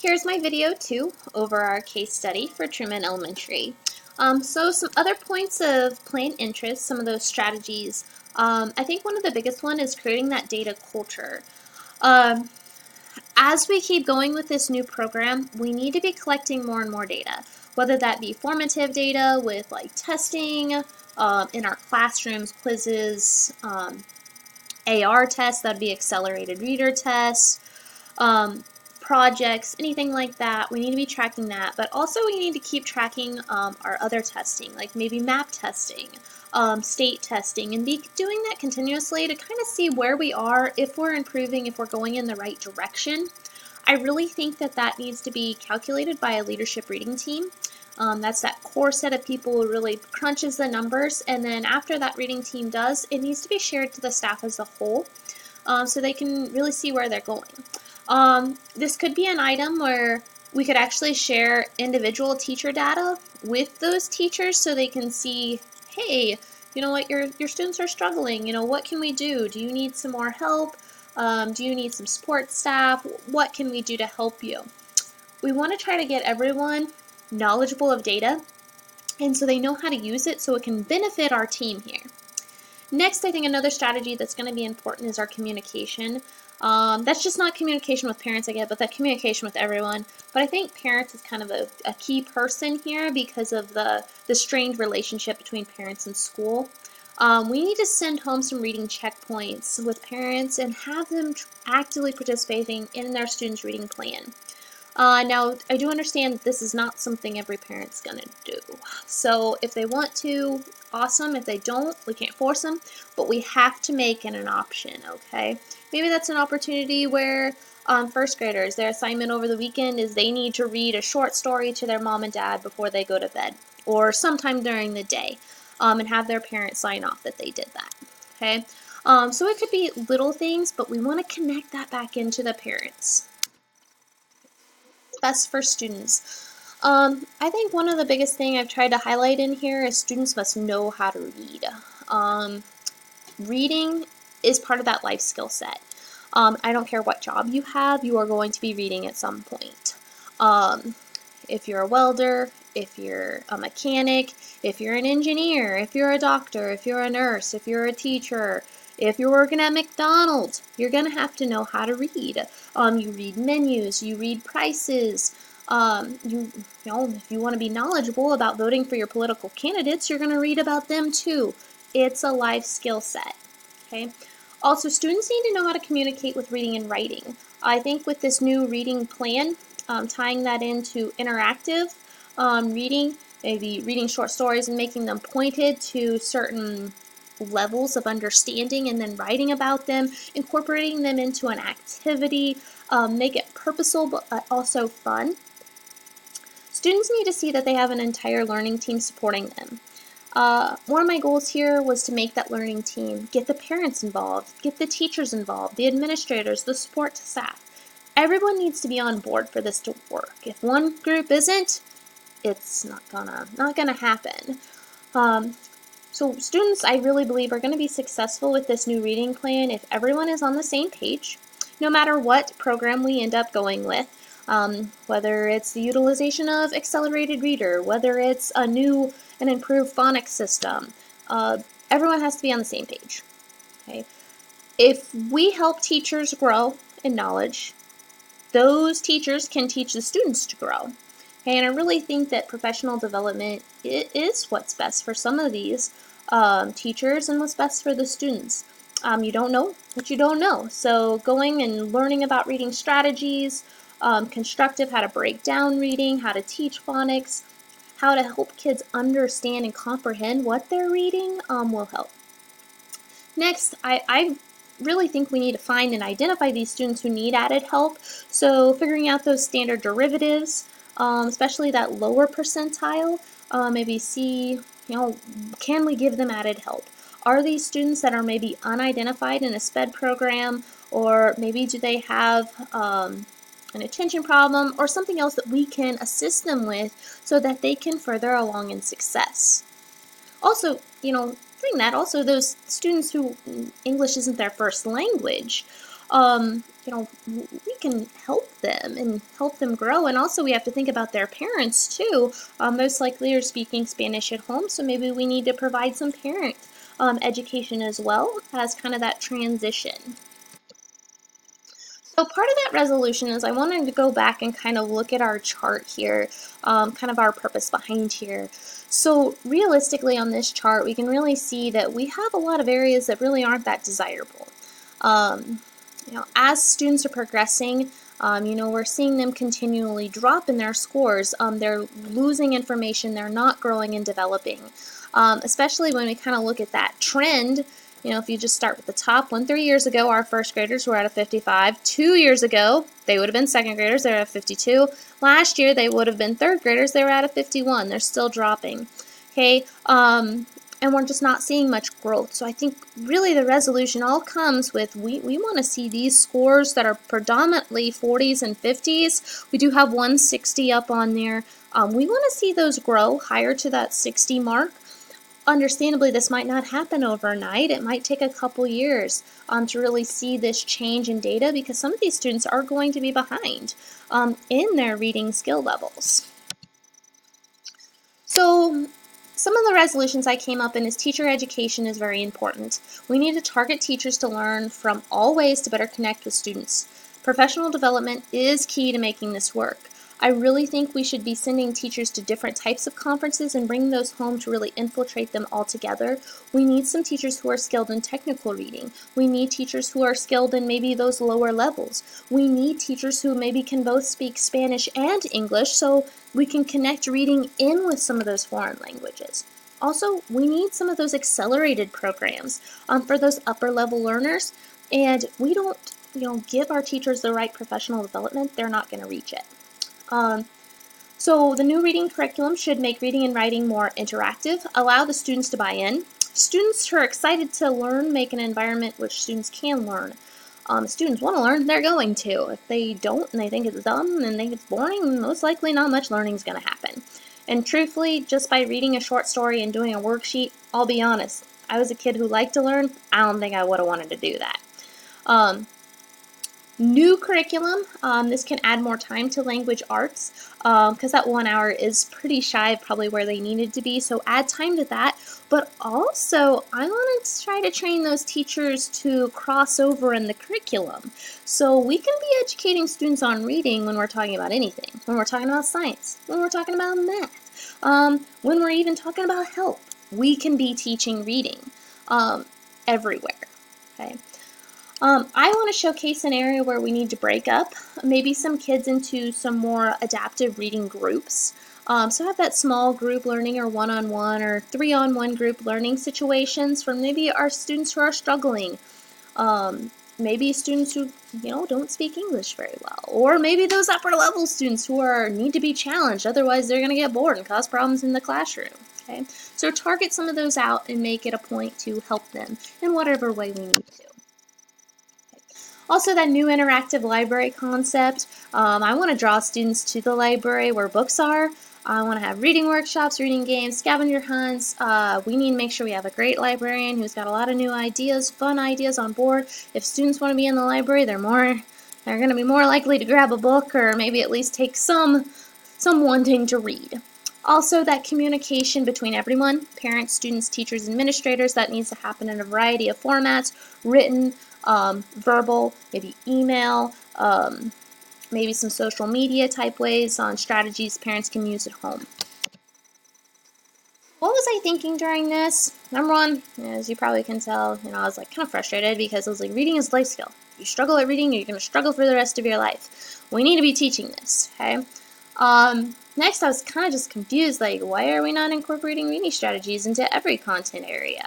Here's my video 2 over our case study for Truman Elementary. So some other points of planned interest, some of those strategies. I think one of the biggest one is creating that data culture. As we keep going with this new program, we need to be collecting more and more data, whether that be formative data with like testing in our classrooms, quizzes, AR tests, that'd be accelerated reader tests, projects, anything like that. We need to be tracking that, but also we need to keep tracking our other testing, like maybe map testing, state testing, and be doing that continuously to kind of see where we are, if we're improving, if we're going in the right direction. I really think that that needs to be calculated by a leadership reading team. That's that core set of people who really crunches the numbers, and then after that reading team does, it needs to be shared to the staff as a whole so they can really see where they're going. This could be an item where we could actually share individual teacher data with those teachers so they can see, hey, you know what, your students are struggling, what can we do? Do you need some more help? Do you need some support staff? What can we do to help you? We want to try to get everyone knowledgeable of data, and so they know how to use it so it can benefit our team here. Next, I think another strategy that's going to be important is our communication. That's just not communication with parents, I get, but that communication with everyone. But I think parents is kind of a key person here because of the strained relationship between parents and school. We need to send home some reading checkpoints with parents and have them actively participating in their students' reading plan. Now, I do understand that this is not something every parent's going to do. So if they want to, awesome. If they don't, we can't force them, but we have to make it an option, okay? Maybe that's an opportunity where first graders, their assignment over the weekend is they need to read a short story to their mom and dad before they go to bed, or sometime during the day, and have their parents sign off that they did that, okay? So it could be little things, but we want to connect that back into the parents. Best for students. I think one of the biggest thing I've tried to highlight in here is students must know how to read. Reading is part of that life skill set. I don't care what job you have, you are going to be reading at some point. If you're a welder, if you're a mechanic, if you're an engineer, if you're a doctor, if you're a nurse, if you're a teacher, if you're working at McDonald's, you're going to have to know how to read. You read menus, you read prices. If you want to be knowledgeable about voting for your political candidates, you're going to read about them too. It's a life skill set. Okay. Also, students need to know how to communicate with reading and writing. I think with this new reading plan, tying that into interactive reading, maybe reading short stories and making them pointed to certain levels of understanding and then writing about them, incorporating them into an activity, make it purposeful but also fun. Students need to see that they have an entire learning team supporting them. One of my goals here was to make that learning team, get the parents involved, get the teachers involved, the administrators, the support staff. Everyone needs to be on board for this to work. If one group isn't, it's not gonna happen. So students, I really believe, are going to be successful with this new reading plan if everyone is on the same page, no matter what program we end up going with, whether it's the utilization of accelerated reader, whether it's a new and improved phonics system. Everyone has to be on the same page. Okay? If we help teachers grow in knowledge, those teachers can teach the students to grow. Okay, and I really think that professional development is what's best for some of these teachers and what's best for the students. You don't know what you don't know. So going and learning about reading strategies, constructive, how to break down reading, how to teach phonics, how to help kids understand and comprehend what they're reading will help. Next, I really think we need to find and identify these students who need added help. So figuring out those standard derivatives, especially that lower percentile, maybe see, can we give them added help? Are these students that are maybe unidentified in a SPED program, or maybe do they have an attention problem or something else that we can assist them with so that they can further along in success? Also, those students who English isn't their first language, we can help them and help them grow. And also we have to think about their parents too. Most likely are speaking Spanish at home, so maybe we need to provide some parent education as well as kind of that transition. So part of that resolution is I wanted to go back and kind of look at our chart here, kind of our purpose behind here. So realistically on this chart, we can really see that we have a lot of areas that really aren't that desirable. As students are progressing, we're seeing them continually drop in their scores. They're losing information. They're not growing and developing. Especially when we kind of look at that trend. If you just start with the top one, 3 years ago, our first graders were at a 55. 2 years ago, they would have been second graders. They were at a 52. Last year, they would have been third graders. They were at a 51. They're still dropping. Okay. And we're just not seeing much growth. So I think really the resolution all comes with we want to see these scores that are predominantly 40s and 50s. We do have 160 up on there. We want to see those grow higher to that 60 mark. Understandably, this might not happen overnight. It might take a couple years to really see this change in data because some of these students are going to be behind in their reading skill levels. So some of the resolutions I came up in is teacher education is very important. We need to target teachers to learn from all ways to better connect with students. Professional development is key to making this work. I really think we should be sending teachers to different types of conferences and bringing those home to really infiltrate them all together. We need some teachers who are skilled in technical reading. We need teachers who are skilled in maybe those lower levels. We need teachers who maybe can both speak Spanish and English so we can connect reading in with some of those foreign languages. Also, we need some of those accelerated programs for those upper level learners, and we don't give our teachers the right professional development, they're not going to reach it. So the new reading curriculum should make reading and writing more interactive, allow the students to buy in. Students who are excited to learn make an environment which students can learn. If students want to learn, they're going to. If they don't and they think it's dumb and think it's boring, most likely not much learning is going to happen. And truthfully, just by reading a short story and doing a worksheet, I'll be honest, I was a kid who liked to learn. I don't think I would have wanted to do that. New curriculum, this can add more time to language arts because that 1 hour is pretty shy of probably where they needed to be, so add time to that. But also, I want to try to train those teachers to cross over in the curriculum. So we can be educating students on reading when we're talking about anything, when we're talking about science, when we're talking about math, when we're even talking about health. We can be teaching reading everywhere, okay? I want to showcase an area where we need to break up maybe some kids into some more adaptive reading groups. So have that small group learning or one-on-one or three-on-one group learning situations for maybe our students who are struggling. Maybe students who don't speak English very well, or maybe those upper level students who need to be challenged, otherwise they're going to get bored and cause problems in the classroom. Okay, so target some of those out and make it a point to help them in whatever way we need to. Also, that new interactive library concept, I want to draw students to the library where books are. I want to have reading workshops, reading games, scavenger hunts. We need to make sure we have a great librarian who's got a lot of new ideas, fun ideas on board. If students want to be in the library, they're going to be more likely to grab a book or maybe at least take some wanting to read. Also, that communication between everyone, parents, students, teachers, administrators, that needs to happen in a variety of formats, written, verbal, maybe email, maybe some social media type ways on strategies parents can use at home. What was I thinking during this? Number one, as you probably can tell, I was kind of frustrated because I was reading is a life skill. If you struggle at reading, you're going to struggle for the rest of your life. We need to be teaching this, okay? Next, I was kind of just confused, why are we not incorporating reading strategies into every content area?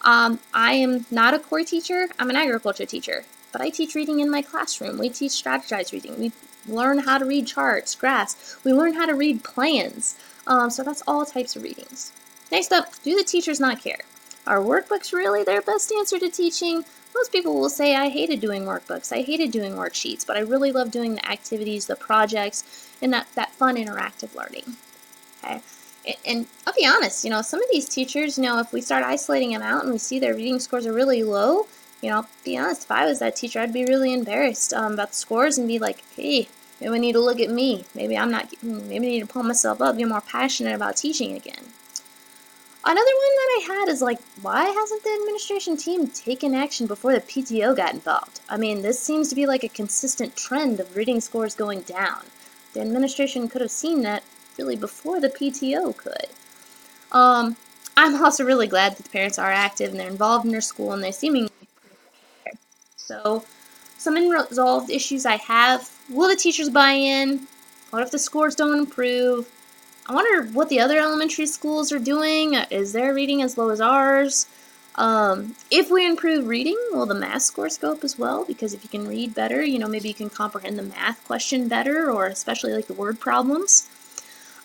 I am not a core teacher, I'm an agriculture teacher, but I teach reading in my classroom. We teach strategized reading. We learn how to read charts, graphs. We learn how to read plans. So that's all types of readings. Next up, do the teachers not care? Are workbooks really their best answer to teaching? Most people will say, I hated doing workbooks, I hated doing worksheets, but I really love doing the activities, the projects, and that fun interactive learning. Okay? And I'll be honest, some of these teachers, if we start isolating them out and we see their reading scores are really low, Be honest, if I was that teacher, I'd be really embarrassed about the scores and be like, hey, maybe I need to look at me. Maybe maybe I need to pull myself up, get more passionate about teaching again. Another one that I had is like, why hasn't the administration team taken action before the PTO got involved? I mean, this seems to be like a consistent trend of reading scores going down. The administration could have seen that really before the PTO could. I'm also really glad that the parents are active and they're involved in their school and they're seemingly prepared. So, some unresolved issues I have: will the teachers buy in? What if the scores don't improve? I wonder what the other elementary schools are doing. Is their reading as low as ours? If we improve reading, will the math scores go up as well? Because if you can read better, maybe you can comprehend the math question better, or especially like the word problems.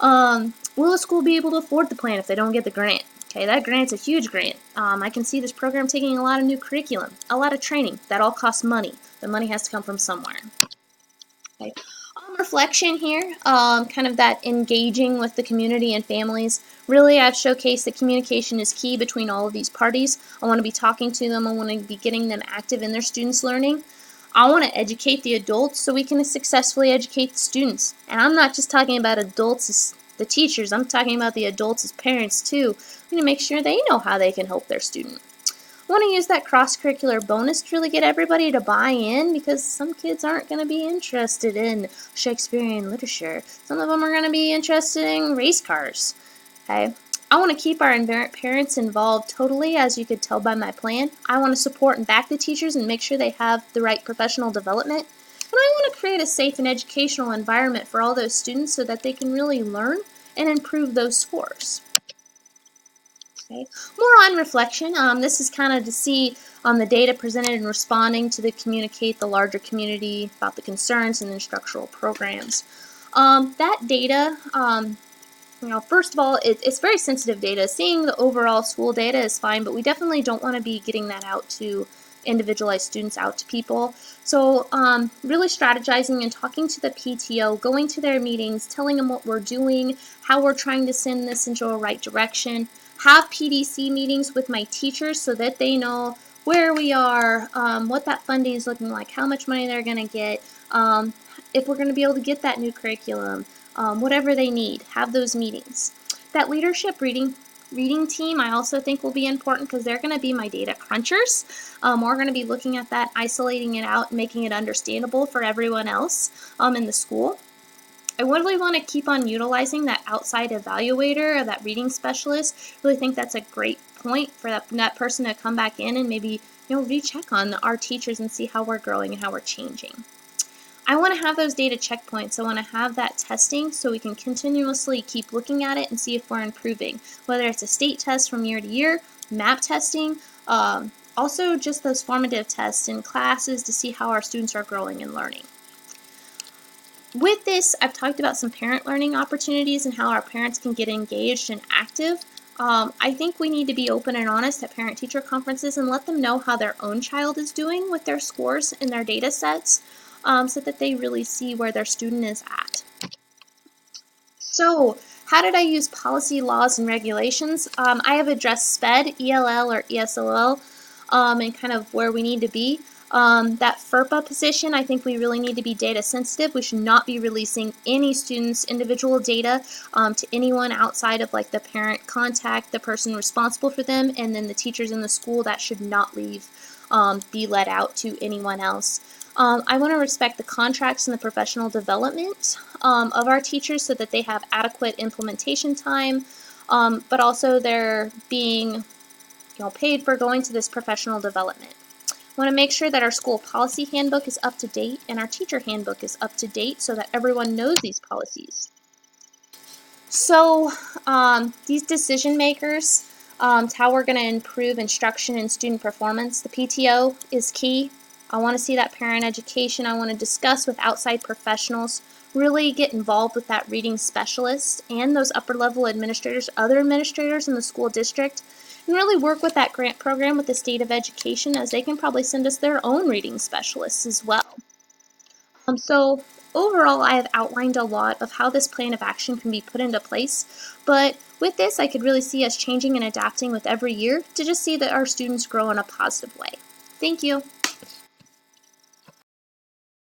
Will the school be able to afford the plan if they don't get the grant? Okay, that grant's a huge grant. I can see this program taking a lot of new curriculum, a lot of training. That all costs money. The money has to come from somewhere. Okay. Reflection here, kind of that engaging with the community and families. Really, I've showcased that communication is key between all of these parties. I want to be talking to them. I want to be getting them active in their students' learning. I want to educate the adults so we can successfully educate the students. And I'm not just talking about adults as the teachers. I'm talking about the adults as parents too. We need to make sure they know how they can help their student. I want to use that cross-curricular bonus to really get everybody to buy in, because some kids aren't going to be interested in Shakespearean literature. Some of them are going to be interested in race cars. Okay. I want to keep our parents involved totally, as you could tell by my plan. I want to support and back the teachers and make sure they have the right professional development. And I want to create a safe and educational environment for all those students so that they can really learn and improve those scores. Okay. More on reflection. This is kind of to see the data presented and responding to communicate the larger community about the concerns and instructional programs. That data, first of all, it's very sensitive data. Seeing the overall school data is fine, but we definitely don't want to be getting that out to individualized students, out to people. So really strategizing and talking to the PTO, going to their meetings, telling them what we're doing, how we're trying to send this into a right direction. Have PDC meetings with my teachers so that they know where we are, what that funding is looking like, how much money they're going to get, if we're going to be able to get that new curriculum, whatever they need. Have those meetings. That leadership reading team I also think will be important, because they're going to be my data crunchers. We're going to be looking at that, isolating it out, making it understandable for everyone else in the school. I really want to keep on utilizing that outside evaluator or that reading specialist. Really think that's a great point for that person to come back in and maybe recheck on our teachers and see how we're growing and how we're changing. I want to have those data checkpoints. I want to have that testing so we can continuously keep looking at it and see if we're improving, whether it's a state test from year to year, map testing, also just those formative tests in classes to see how our students are growing and learning. With this, I've talked about some parent learning opportunities and how our parents can get engaged and active. I think we need to be open and honest at parent-teacher conferences and let them know how their own child is doing with their scores and their data sets, so that they really see where their student is at. So, how did I use policy, laws, and regulations? I have addressed SPED, ELL, or ESOL, and kind of where we need to be. That FERPA position, I think we really need to be data sensitive. We should not be releasing any student's individual data to anyone outside of like the parent contact, the person responsible for them, and then the teachers in the school. That should not be let out to anyone else. I want to respect the contracts and the professional development of our teachers so that they have adequate implementation time, but also they're being paid for going to this professional development. I want to make sure that our school policy handbook is up to date and our teacher handbook is up to date so that everyone knows these policies. So these decision makers, to how we're going to improve instruction and student performance, the PTO is key. I want to see that parent education. I want to discuss with outside professionals, really get involved with that reading specialist and those upper level administrators, other administrators in the school district, and really work with that grant program with the state of education, as they can probably send us their own reading specialists as well. So overall, I have outlined a lot of how this plan of action can be put into place, but with this, I could really see us changing and adapting with every year to just see that our students grow in a positive way. Thank you.